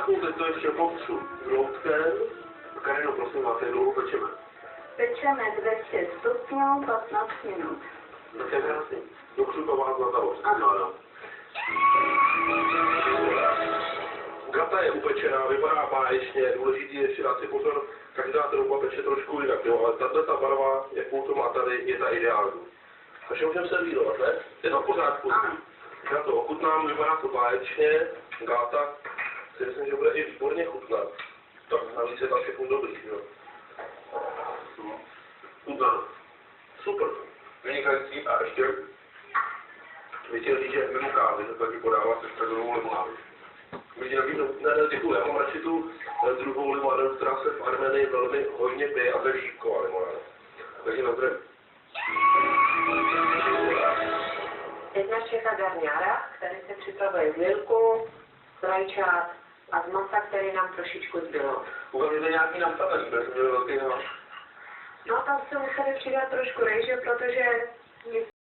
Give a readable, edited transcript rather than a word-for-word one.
Kápu, teď to ještě popřu droutkem. Karino, prosím vás, jak dlouho pečeme? Pečeme 200 stupňů 15 minut. Tak je krásný. Do křupová zlatavost. Ano. Gata je upečená, vypadá báječně, důležitý je ještě dát si pozor, každá trouba peče trošku jinak, jo, ale tato barva, jakou to má tady, je ta ideální. Takže můžeme servírovat, ne? Je to v pořádku. Ano. Gato, ochutnám, vypadá to báječně, Gata si myslím, že bude i výborně chutnat. Tak navíc je tam všechno dobrý, jo. Chutná. Super. Vynikající a ještě bych chtěl říct, že mimo kávy to taky podává se středovou limonádu. Děkuji, já mám radši tu druhou limonádu, která se v Armenii velmi hojně pije, a to je šípková limonáda. Takže na zdraví. Teď nás čeká garňára, který se připravuje z lilku, z rajčat a z masa, který nám trošičku zbylo. Uvedli nějaký nastavení, protože jsme měli velký hlas. No tam se museli přidat trošku rejže, protože